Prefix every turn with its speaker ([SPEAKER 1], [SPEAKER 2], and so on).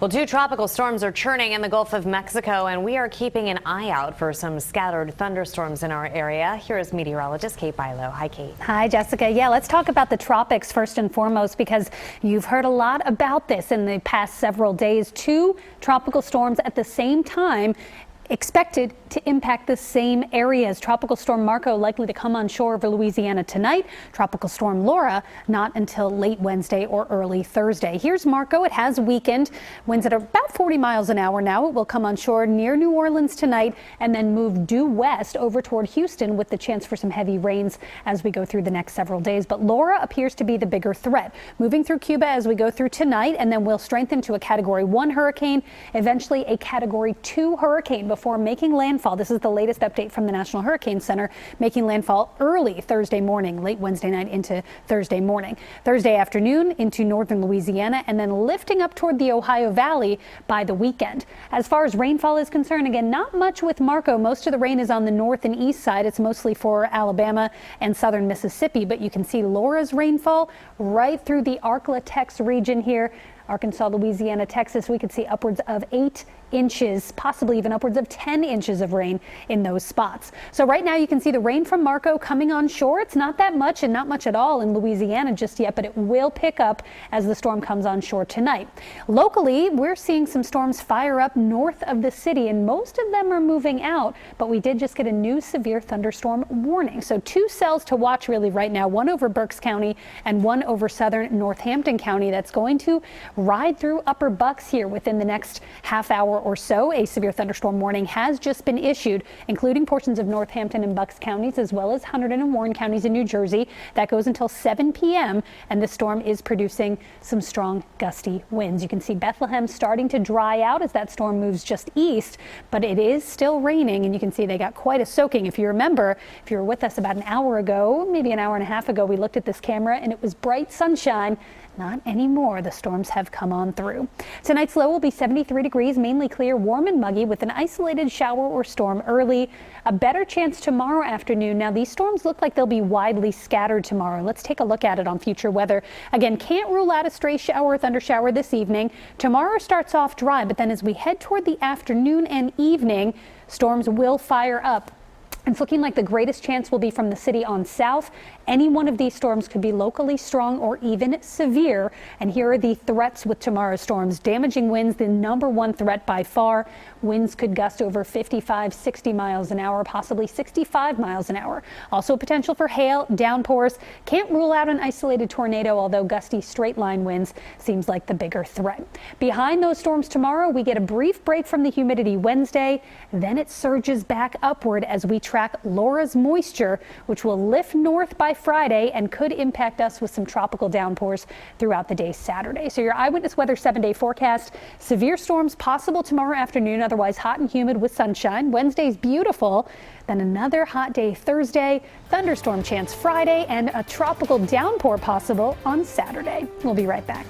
[SPEAKER 1] Well, two tropical storms are churning in the Gulf of Mexico, and we are keeping an eye out for some scattered thunderstorms in our area. Here is meteorologist Kate Bilo. Hi, Kate.
[SPEAKER 2] Hi, Jessica. Yeah, let's talk about the tropics first and foremost, because you've heard a lot about this in the past several days. Two tropical storms at the same time expected to impact the same areas. Tropical storm Marco likely to come on shore over Louisiana tonight. Tropical storm Laura not until late Wednesday or early Thursday. Here's Marco. It has weakened. Winds at about 40 miles an hour now. It will come on shore near New Orleans tonight and then move due west over toward Houston with the chance for some heavy rains as we go through the next several days. But Laura appears to be the bigger threat, moving through Cuba as we go through tonight, and then will strengthen to a Category 1 hurricane, eventually a Category 2 hurricane before making landfall. This is the latest update from the National Hurricane Center, making landfall early Thursday morning, late Wednesday night into Thursday morning. Thursday afternoon into northern Louisiana, and then lifting up toward the Ohio Valley by the weekend. As far as rainfall is concerned, again, not much with Marco. Most of the rain is on the north and east side. It's mostly for Alabama and southern Mississippi, but you can see Laura's rainfall right through the Arklatex region here. Arkansas, Louisiana, Texas, we could see upwards of 8 inches, possibly even upwards of 10 inches of rain in those spots. So right now you can see the rain from Marco coming on shore. It's not that much and not much at all in Louisiana just yet, but it will pick up as the storm comes on shore tonight. Locally, we're seeing some storms fire up north of the city, and most of them are moving out, but we did just get a new severe thunderstorm warning. So 2 cells to watch really right now, one over Berks County and one over southern Northampton County. That's going to ride through Upper Bucks here within the next half hour or so. A severe thunderstorm warning has just been issued, including portions of Northampton and Bucks counties, as well as Hunterdon and Warren counties in New Jersey. That goes until 7 p.m. and the storm is producing some strong gusty winds. You can see Bethlehem starting to dry out as that storm moves just east, but it is still raining, and you can see they got quite a soaking. If you remember, if you were with us about an hour ago, maybe an hour and a half ago, we looked at this camera and it was bright sunshine. Not anymore. The storms have come on through. Tonight's low will be 73 degrees, mainly clear, warm and muggy with an isolated shower or storm early. A better chance tomorrow afternoon. Now, these storms look like they'll be widely scattered tomorrow. Let's take a look at it on future weather. Again, can't rule out a stray shower or thunder shower this evening. Tomorrow starts off dry, but then as we head toward the afternoon and evening, storms will fire up. It's looking like the greatest chance will be from the city on south. Any one of these storms could be locally strong or even severe. And here are the threats with tomorrow's storms. Damaging winds, the #1 threat by far. Winds could gust over 55, 60 miles an hour, possibly 65 miles an hour. Also potential for hail, downpours. Can't rule out an isolated tornado, although gusty straight line winds seems like the bigger threat. Behind those storms tomorrow, we get a brief break from the humidity Wednesday. Then it surges back upward as we track Laura's moisture, which will lift north by Friday and could impact us with some tropical downpours throughout the day Saturday. So your Eyewitness Weather 7-day forecast: severe storms possible tomorrow afternoon, otherwise hot and humid with sunshine. Wednesday's beautiful. Then another hot day Thursday, thunderstorm chance Friday, and a tropical downpour possible on Saturday. We'll be right back.